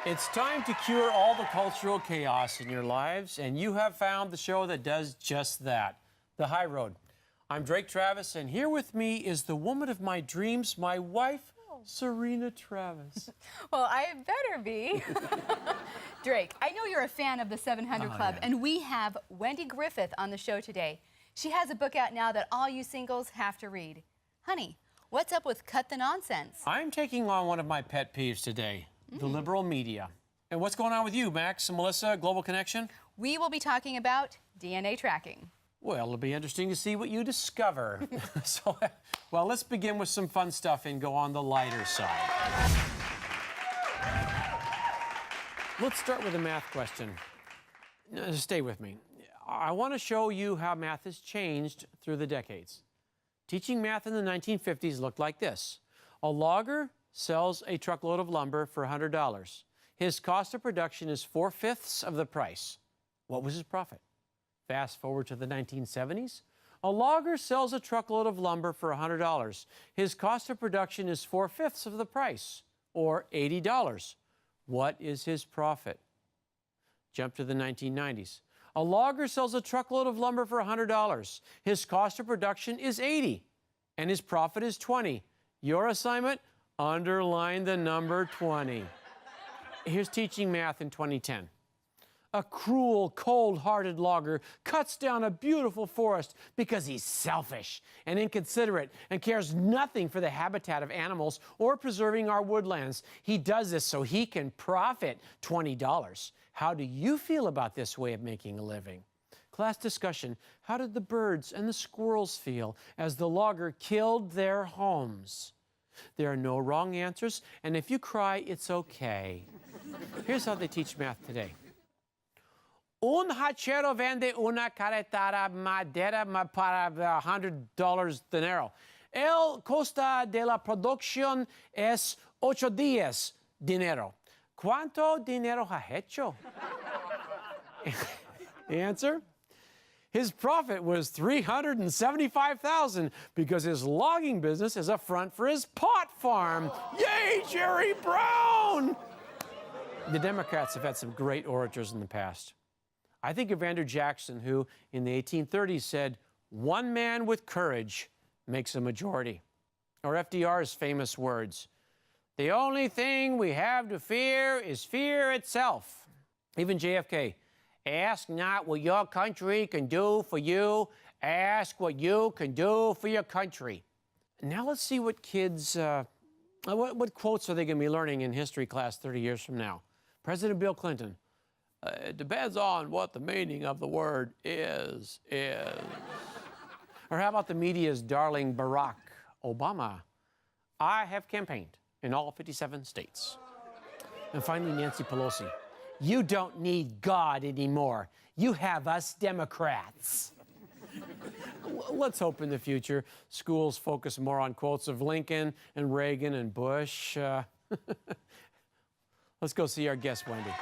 It's time to cure all the cultural chaos in your lives, and you have found the show that does just that, The High Road. I'm Drake Travis, and here with me is the woman of my dreams, my wife, Serena Travis. Well, I better be. Drake, I know you're a fan of the 700 Club, and we have Wendy Griffith on the show today. She has a book out now that all you singles have to read. Honey, what's up with Cut the Nonsense? I'm taking on one of my pet peeves today, the liberal media. And what's going on with you, Max and Melissa, Global Connection? We will be talking about DNA tracking. Well, it'll be interesting to see what you discover. Well, let's begin with some fun stuff and go on the lighter side. Let's start with a math question. Stay with me. I want to show you how math has changed through the decades. Teaching math in the 1950s looked like this. A logger sells a truckload of lumber for $100. His cost of production is 4/5 of the price. What was his profit? Fast forward to the 1970s. A logger sells a truckload of lumber for $100. His cost of production is 4/5 of the price, or $80. What is his profit? Jump to the 1990s. A logger sells a truckload of lumber for $100. His cost of production is $80, and his profit is $20. Your assignment? Underline the number 20. Here's teaching math in 2010. A cruel, cold-hearted logger cuts down a beautiful forest because he's selfish and inconsiderate and cares nothing for the habitat of animals or preserving our woodlands. He does this so he can profit $20. How do you feel about this way of making a living? Class discussion. How did the birds and the squirrels feel as the logger killed their homes? There are no wrong answers, and if you cry, it's okay. Here's how they teach math today. Un hachero vende una carretera madera para $100 dinero. El costa de la producción es 8 días dinero. ¿Cuánto dinero ha hecho? The answer? His profit was $375,000 because his logging business is a front for his pot farm. Yay, Jerry Brown! The Democrats have had some great orators in the past. I think of Andrew Jackson, who in the 1830s said, "One man with courage makes a majority." Or FDR's famous words, "The only thing we have to fear is fear itself." Even JFK, "Ask not what your country can do for you, ask what you can do for your country." Now let's see what kids, what quotes are they going to be learning in history class 30 years from now? President Bill Clinton, "It depends on what the meaning of the word is." Or how about the media's darling Barack Obama? "I have campaigned in all 57 states. And finally, Nancy Pelosi, "You don't need God anymore. You have us Democrats." Let's hope in the future schools focus more on quotes of Lincoln and Reagan and Bush. Let's go see our guest, Wendy.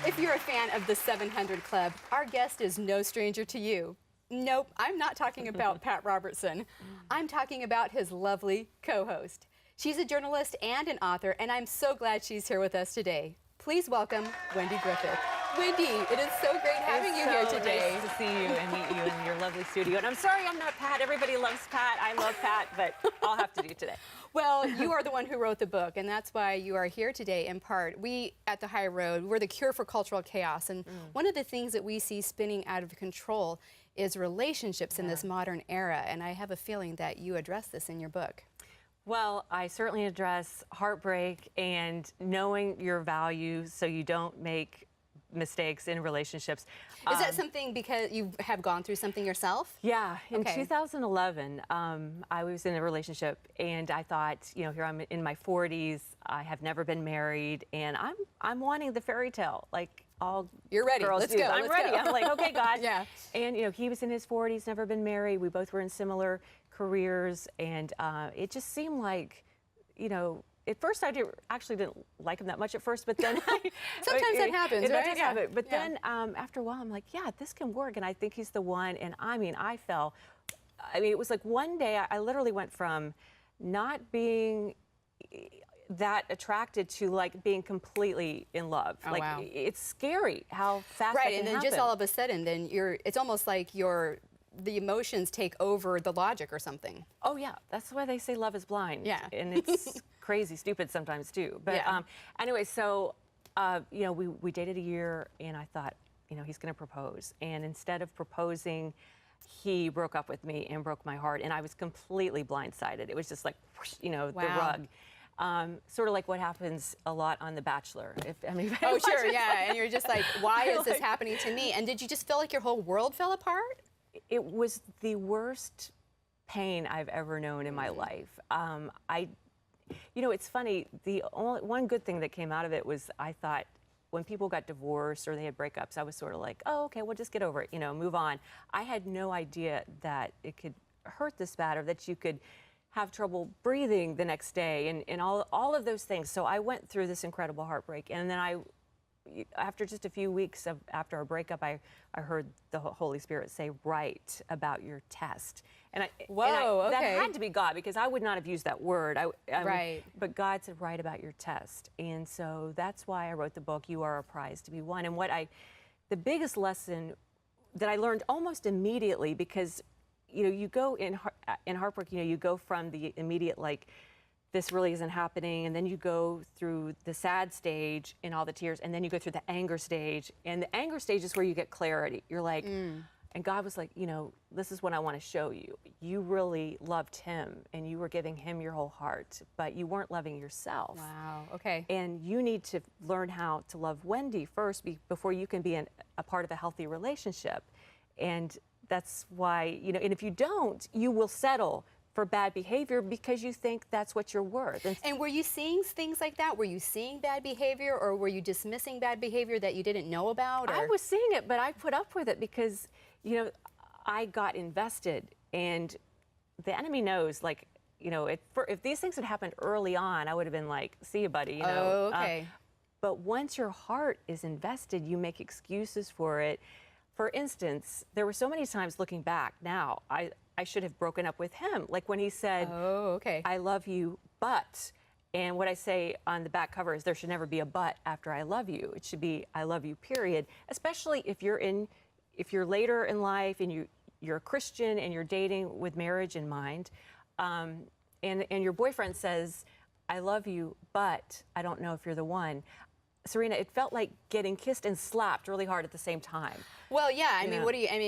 If you're a fan of the 700 Club, our guest is no stranger to you. Nope, I'm not talking about Pat Robertson. I'm talking about his lovely co-host. She's a journalist and an author, and I'm so glad she's here with us today. Please welcome Wendy Griffith. Wendy, it is so great having you here today. Nice to see you and meet you in your lovely studio. And I'm sorry I'm not Pat. Everybody loves Pat. I love Pat, but I'll have to do today. Well, you are the one who wrote the book, and that's why you are here today in part. We, at The High Road, we're the cure for cultural chaos. And one of the things that we see spinning out of control is relationships in this modern era. And I have a feeling that you address this in your book. Well, I certainly address heartbreak and knowing your value so you don't make mistakes in relationships. Is that something because you have gone through something yourself? Yeah. In 2011, I was in a relationship, and I thought, you know, here I'm in my 40s. I have never been married, and I'm wanting the fairy tale, like all You're ready. girls Let's do. go. I'm ready. I'm like, okay, God. Yeah. And, you know, he was in his 40s, never been married. We both were in similar careers, and it just seemed like, you know, at first I actually didn't like him that much at first, but then Sometimes that happens, it right? does Yeah. happen. But Yeah. then after a while, I'm like, yeah, this can work, and I think he's the one. And I mean, it was like one day I literally went from not being that attracted to like being completely in love. Oh, like wow. it's scary how fast Right, that can and then happen. just all of a sudden, then it's almost like the emotions take over the logic or something. Oh yeah, that's why they say love is blind. Yeah. And it's crazy stupid sometimes too. But Yeah. Anyway, so we dated a year, and I thought, he's going to propose. And instead of proposing, he broke up with me and broke my heart, and I was completely blindsided. It was just like, whoosh, the Wow. rug. Sort of like what happens a lot on The Bachelor. Oh, sure, yeah, and you're just like, why is this happening to me? And did you just feel like your whole world fell apart? It was the worst pain I've ever known in my life. It's funny, the only one good thing that came out of it was I thought when people got divorced or they had breakups, I was sort of like, oh, okay, well, just get over it, move on. I had no idea that it could hurt this bad, or that you could have trouble breathing the next day, and all of those things. So I went through this incredible heartbreak, and then after just a few weeks after our breakup, I heard the Holy Spirit say, write about your test. Whoa, okay. That had to be God, because I would not have used that word. Right. But God said, write about your test. And so that's why I wrote the book, You Are a Prize to Be Won. And the biggest lesson that I learned almost immediately, because, you go in heartbreak, you go from the immediate, like, this really isn't happening, and then you go through the sad stage and all the tears, and then you go through the anger stage, and the anger stage is where you get clarity. You're like, and God was like, this is what I want to show you. You really loved him, and you were giving him your whole heart, but you weren't loving yourself. Wow, okay. And you need to learn how to love Wendy first before you can be a part of a healthy relationship. And that's why, and if you don't, you will settle for bad behavior because you think that's what you're worth. And were you seeing things like that? Were you seeing bad behavior, or were you dismissing bad behavior that you didn't know about? I was seeing it, but I put up with it because, I got invested, and the enemy knows, like, if these things had happened early on, I would have been like, see you, buddy, Oh, okay. But once your heart is invested, you make excuses for it. For instance, there were so many times looking back now, I should have broken up with him. Like when he said, oh, okay. I love you, but, and what I say on the back cover is there should never be a but after I love you. It should be I love you, period. Especially if you're later in life and you're a Christian and you're dating with marriage in mind, and your boyfriend says, I love you, but I don't know if you're the one. Serena, it felt like getting kissed and slapped really hard at the same time. Well, yeah. I mean,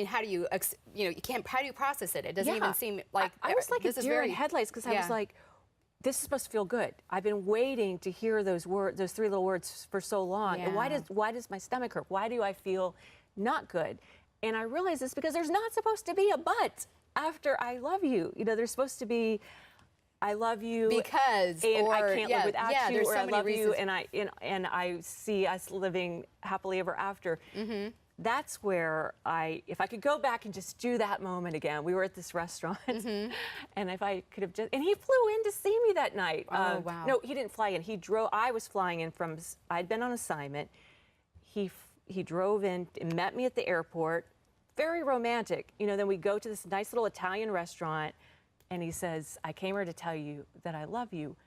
how do you, how do you process it? It doesn't even seem like I was like this a is deer very in headlights, because I was like, this is supposed to feel good. I've been waiting to hear those words, those three little words, for so long. And why does my stomach hurt? Why do I feel not good? And I realized it's because there's not supposed to be a but after I love you. There's supposed to be I love you because, and I can't live without you, there's or so I many love reasons. you, and I see us living happily ever after. That's where if I could go back and just do that moment again. We were at this restaurant, and if I could have and he flew in to see me that night. Oh, wow. No, he didn't fly in. He drove. I was flying in I'd been on assignment. He drove in and met me at the airport. Very romantic. Then we go to this nice little Italian restaurant. And he says, I came here to tell you that I love you,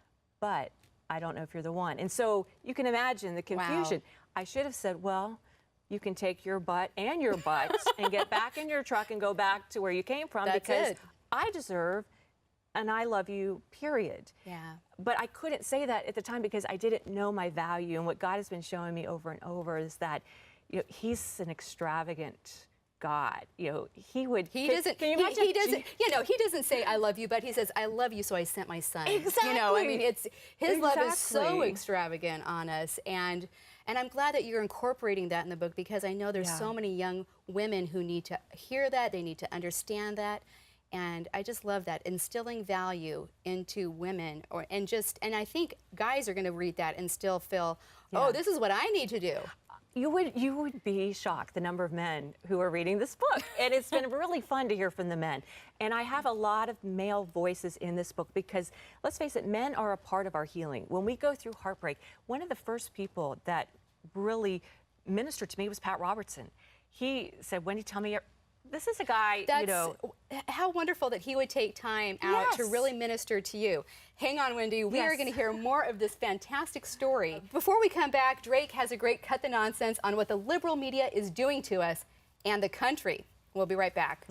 but I don't know if you're the one. And so you can imagine the confusion. Wow. I should have said, well, you can take your butt and your butts and get back in your truck and go back to where you came from, That's because it. I deserve and I love you, period. Yeah. But I couldn't say that at the time because I didn't know my value. And what God has been showing me over and over is that he's an extravagant God. He would. He doesn't. Can you imagine? He doesn't. He doesn't say I love you, but he says I love you, so I sent my son. Exactly. I mean, his love is so Exactly. extravagant on us, and I'm glad that you're incorporating that in the book, because I know there's so many young women who need to hear that, they need to understand that, and I just love that, instilling value into women, and I think guys are going to read that and still feel, oh, this is what I need to do. You would be shocked the number of men who are reading this book. And it's been really fun to hear from the men. And I have a lot of male voices in this book because, let's face it, men are a part of our healing. When we go through heartbreak, one of the first people that really ministered to me was Pat Robertson. He said, Wendy, tell me, this is a guy, That's, you know. How wonderful that he would take time out to Yes. really minister to you. Hang on, Wendy. We are Yes. going to hear more of this fantastic story. Before we come back, Drake has a great cut the nonsense on what the liberal media is doing to us and the country. We'll be right back.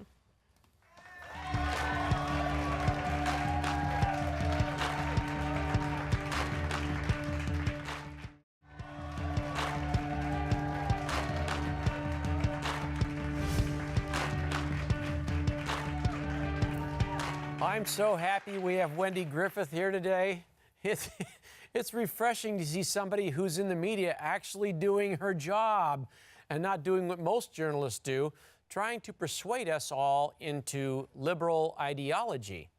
I'm so happy we have Wendy Griffith here today. It's refreshing to see somebody who's in the media actually doing her job and not doing what most journalists do, trying to persuade us all into liberal ideology.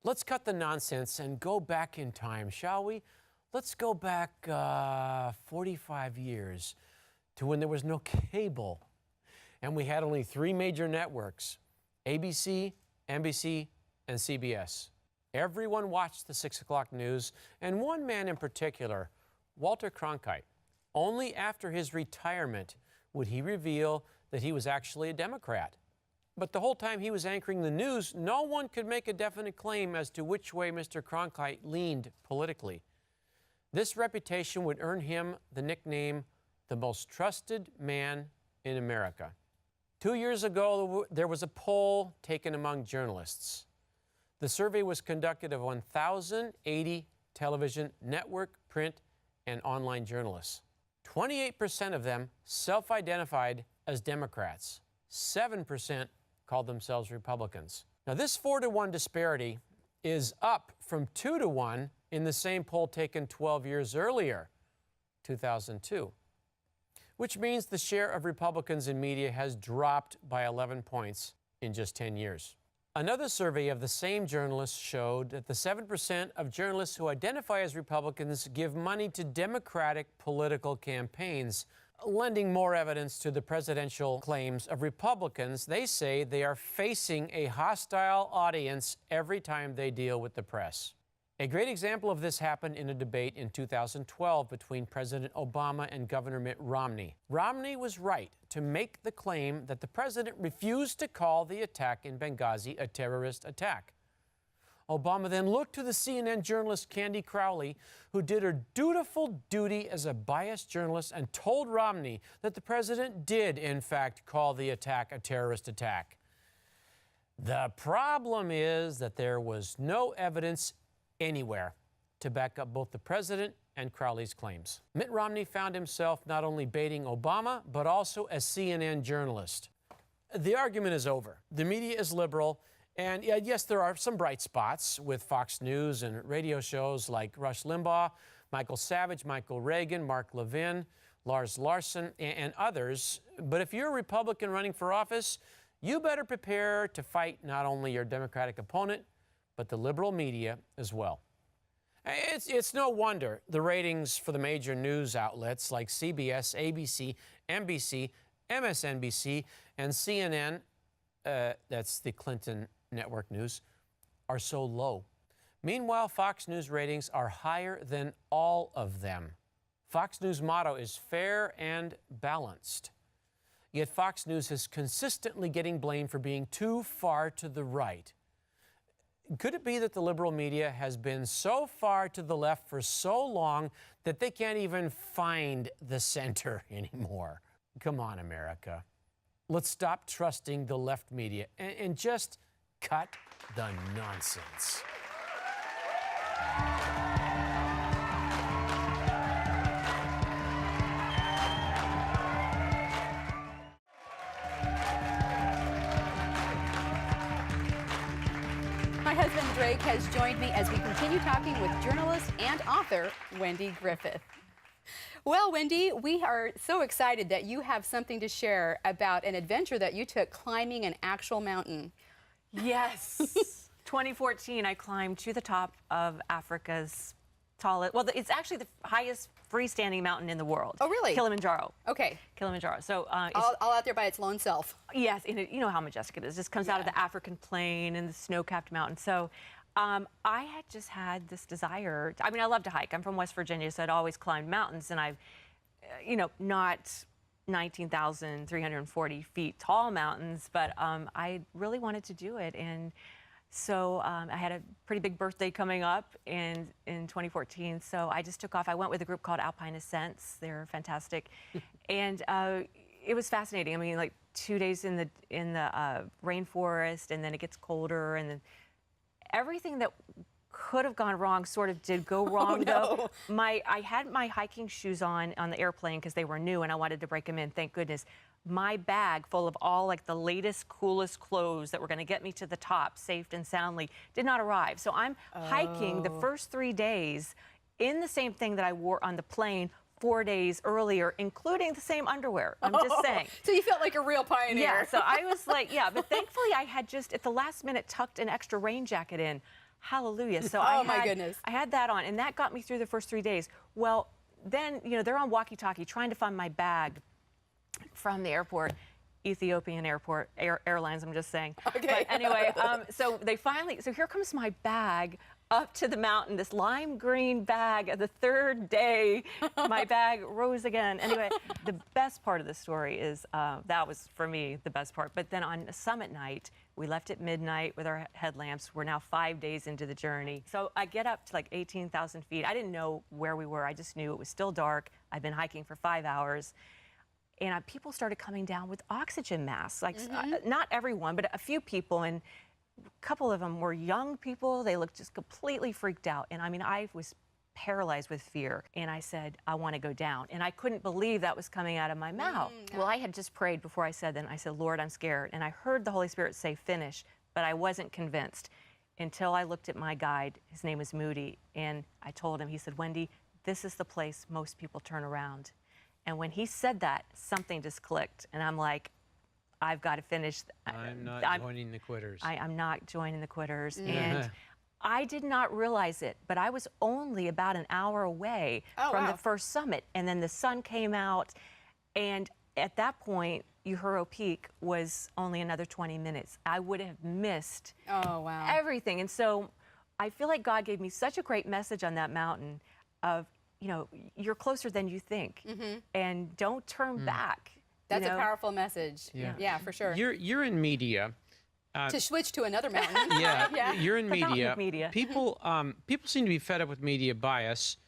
Let's cut the nonsense and go back in time, shall we? Let's go back 45 years to when there was no cable and we had only 3 major networks: ABC, NBC, and CBS. Everyone watched the 6 o'clock news, and one man in particular, Walter Cronkite. Only after his retirement would he reveal that he was actually a Democrat. But the whole time he was anchoring the news, no one could make a definite claim as to which way Mr. Cronkite leaned politically. This reputation would earn him the nickname, the most trusted man in America. 2 years ago, there was a poll taken among journalists. The survey was conducted of 1,080 television, network, print, and online journalists. 28% of them self-identified as Democrats. 7% called themselves Republicans. Now, this 4-to-1 disparity is up from 2-to-1 in the same poll taken 12 years earlier, 2002. Which means the share of Republicans in media has dropped by 11 points in just 10 years. Another survey of the same journalists showed that the 7% of journalists who identify as Republicans give money to Democratic political campaigns, lending more evidence to the presidential claims of Republicans. They say they are facing a hostile audience every time they deal with the press. A great example of this happened in a debate in 2012 between President Obama and Governor Mitt Romney. Romney was right to make the claim that the president refused to call the attack in Benghazi a terrorist attack. Obama then looked to the CNN journalist Candy Crowley, who did her dutiful duty as a biased journalist and told Romney that the president did, in fact, call the attack a terrorist attack. The problem is that there was no evidence anywhere to back up both the president and Crowley's claims. Mitt Romney found himself not only baiting Obama, but also a CNN journalist. The argument is over. The media is liberal, and yes, there are some bright spots with Fox News and radio shows like Rush Limbaugh, Michael Savage, Michael Reagan, Mark Levin, Lars Larson, and others. But if you're a Republican running for office, you better prepare to fight not only your Democratic opponent, but the liberal media as well. It's no wonder the ratings for the major news outlets like CBS, ABC, NBC, MSNBC, and CNN, that's the Clinton Network News, are so low. Meanwhile, Fox News ratings are higher than all of them. Fox News' motto is fair and balanced. Yet Fox News is consistently getting blamed for being too far to the right. Could it be that the liberal media has been so far to the left for so long that they can't even find the center anymore? Come on, America. Let's stop trusting the left media and just cut the nonsense. My husband Drake has joined me as we continue talking with journalist and author Wendy Griffith. Well, Wendy, we are so excited that you have something to share about an adventure that you took climbing an actual mountain. Yes. 2014, I climbed to the top of Africa's tallest, well, it's actually the highest freestanding mountain in the world. Oh, really? Kilimanjaro. Okay. Kilimanjaro. So All out there by its lone self. yes, and you know how majestic it is. It just comes out of the African plain and the snow-capped mountain. So I had just had this desire. I mean, I love to hike. I'm from West Virginia, so I'd always climbed mountains, and I've, you know, not 19,340 feet tall mountains, but I really wanted to do it. And so I had a pretty big birthday coming up in 2014, so I just took off. I went with a group called Alpine Ascents. They're fantastic. And it was fascinating. I mean, like 2 days in the rainforest, and then it gets colder, and then everything that could have gone wrong sort of did go wrong, though. I had my hiking shoes on the airplane because they were new, and I wanted to break them in, thank goodness. My bag full of all like the latest, coolest clothes that were going to get me to the top safe and soundly did not arrive. So I'm hiking the first 3 days in the same thing that I wore on the plane 4 days earlier, including the same underwear. I'm just saying. So you felt like a real pioneer. Yeah, so I was like, yeah, but thankfully I had just at the last minute tucked an extra rain jacket in. Hallelujah. So my goodness. I had that on, and that got me through the first 3 days. Well, then, you know, they're on walkie-talkie trying to find my bag from the airport. Ethiopian Airlines, I'm just saying. Okay. But anyway, so here comes my bag up to the mountain, this lime green bag. The third day, my bag rose again. Anyway, the best part of the story is, that was, for me, the best part. But then on summit night, we left at midnight with our headlamps. We're now 5 days into the journey. So I get up to like 18,000 feet. I didn't know where we were. I just knew it was still dark. I'd been hiking for 5 hours. And people started coming down with oxygen masks. Like, not everyone, but a few people. And a couple of them were young people. They looked just completely freaked out. And I mean, I was paralyzed with fear. And I said, I want to go down. And I couldn't believe that was coming out of my mouth. Well, I had just prayed before I said that. And I said, Lord, I'm scared. And I heard the Holy Spirit say, finish. But I wasn't convinced until I looked at my guide. His name is Moody. And I told him, he said, Wendy, this is the place most people turn around. And when he said that, something just clicked. And I'm like, I've got to finish. I'm not joining the quitters. I'm not joining the quitters. And I did not realize it, but I was only about an hour away from the first summit. And then the sun came out. And at that point, Uhuru Peak was only another 20 minutes. I would have missed everything. And so I feel like God gave me such a great message on that mountain of, you know, you're closer than you think, and don't turn back. That's a powerful message. Yeah, for sure. You're in media. To switch to another mountain. You're in media. Media. People seem to be fed up with media bias.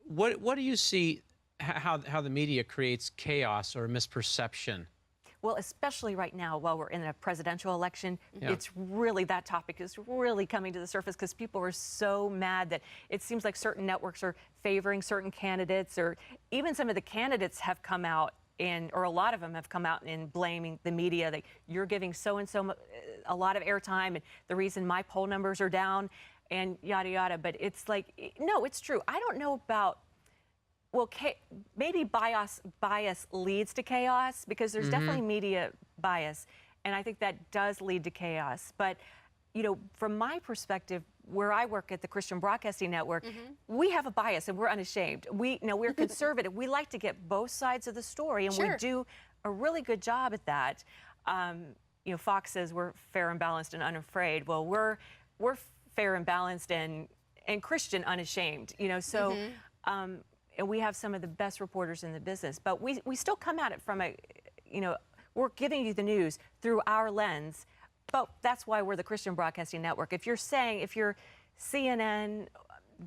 What do you see how the media creates chaos or misperception? Well, especially right now, while we're in a presidential election, it's really, that topic is really coming to the surface because people are so mad that it seems like certain networks are favoring certain candidates, or even some of the candidates have come out or a lot of them have come out and blaming the media that you're giving so-and-so a lot of airtime, and the reason my poll numbers are down, and yada, yada. But it's like, no, it's true. I don't know about, well, maybe bias leads to chaos, because there's definitely media bias, and I think that does lead to chaos. But, you know, from my perspective, where I work at the Christian Broadcasting Network, we have a bias, and we're unashamed. We're conservative. We like to get both sides of the story, and we do a really good job at that. You know, Fox says we're fair and balanced and unafraid. Well, we're fair and balanced and Christian unashamed. You know, so. And we have some of the best reporters in the business, but we still come at it from we're giving you the news through our lens, but that's why we're the Christian Broadcasting Network. If you're CNN,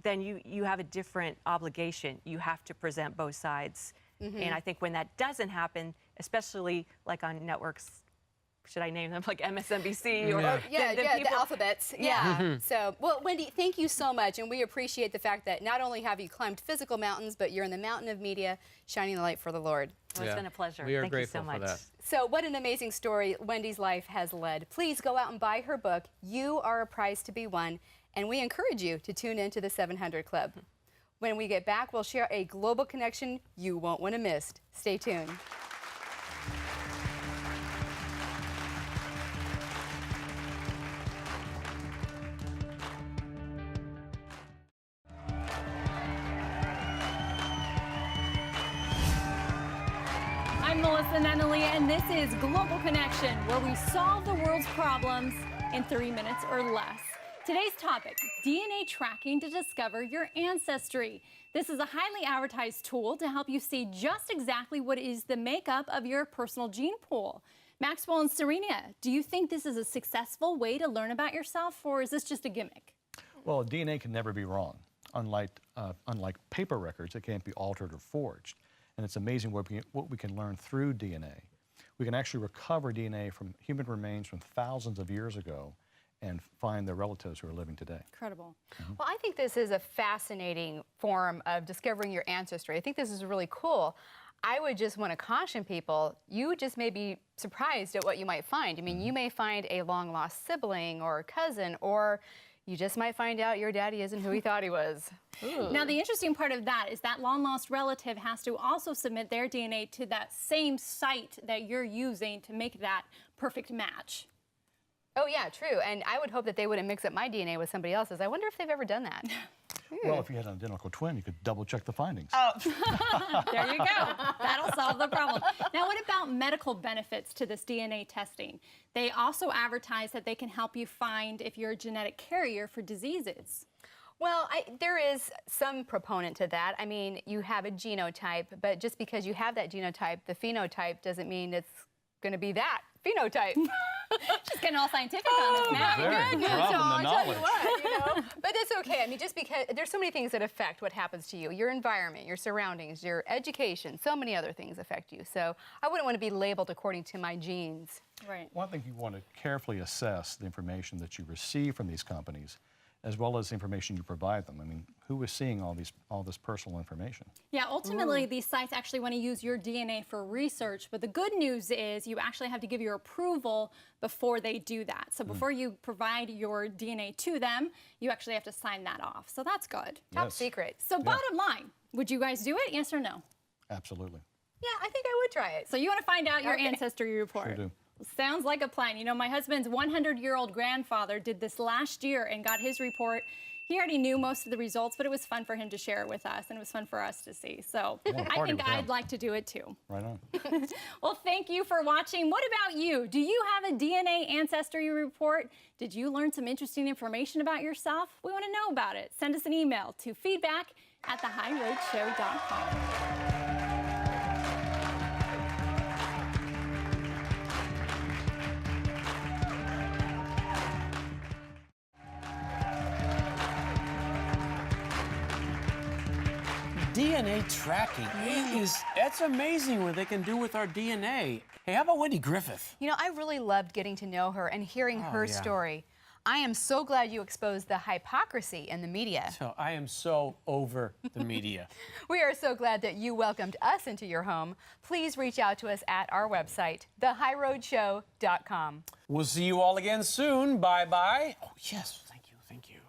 then you have a different obligation. You have to present both sides. And I think when that doesn't happen, especially like on networks, should I name them, like MSNBC or the alphabets. So, well, Wendy, thank you so much, and we appreciate the fact that not only have you climbed physical mountains, but you're in the mountain of media, shining the light for the Lord. Well, it's been a pleasure. We are Thank grateful you so much. for that. So, what an amazing story Wendy's life has led. Please go out and buy her book. You are a prize to be won, and we encourage you to tune into the 700 Club. When we get back, we'll share a global connection you won't want to miss. Stay tuned. I'm Melissa Nunnally, and this is Global Connection, where we solve the world's problems in 3 minutes or less. Today's topic, DNA tracking to discover your ancestry. This is a highly advertised tool to help you see just exactly what is the makeup of your personal gene pool. Maxwell and Serena, do you think this is a successful way to learn about yourself, or is this just a gimmick? Well, DNA can never be wrong. Unlike paper records, it can't be altered or forged. And it's amazing what we can learn through DNA. We can actually recover DNA from human remains from thousands of years ago and find their relatives who are living today. Incredible. Well, I think this is a fascinating form of discovering your ancestry. I think this is really cool. I would just want to caution people, you just may be surprised at what you might find. I mean, you may find a long-lost sibling or cousin, or you just might find out your daddy isn't who he thought he was. Ooh. Now, the interesting part of that is that long-lost relative has to also submit their DNA to that same site that you're using to make that perfect match. Oh, yeah, true. And I would hope that they wouldn't mix up my DNA with somebody else's. I wonder if they've ever done that. Well, if you had an identical twin, you could double-check the findings. Oh. There you go. That'll solve the problem. Now, what about medical benefits to this DNA testing? They also advertise that they can help you find if you're a genetic carrier for diseases. Well, there is some proponent to that. I mean, you have a genotype, but just because you have that genotype, the phenotype doesn't mean it's going to be that phenotype. She's getting all scientific on us now. Very Goodness, dropping the I'll tell you knowledge. what, you know. But it's okay. I mean, just because there's so many things that affect what happens to you. Your environment, your surroundings, your education, so many other things affect you. So I wouldn't want to be labeled according to my genes. Right. One thing you want to carefully assess the information that you receive from these companies, as well as the information you provide them. I mean, who is seeing all this personal information? Yeah, ultimately, these sites actually want to use your DNA for research, but the good news is you actually have to give your approval before they do that. So before you provide your DNA to them, you actually have to sign that off. So that's good. Top secret. So bottom line, would you guys do it? Yes or no? Absolutely. Yeah, I think I would try it. So you want to find out your ancestry report? Sure do. Sounds like a plan. You know, my husband's 100-year-old grandfather did this last year and got his report. He already knew most of the results, but it was fun for him to share it with us, and it was fun for us to see. So I think I'd like to do it too. Right on. Well, thank you for watching. What about you? Do you have a DNA ancestry report? Did you learn some interesting information about yourself? We want to know about it. Send us an email to feedback@thehighroadshow.com. DNA tracking. It's amazing what they can do with our DNA. Hey, how about Wendy Griffith? You know, I really loved getting to know her and hearing her story. I am so glad you exposed the hypocrisy in the media. So I am so over the media. We are so glad that you welcomed us into your home. Please reach out to us at our website, thehighroadshow.com. We'll see you all again soon. Bye-bye. Oh, yes. Thank you. Thank you.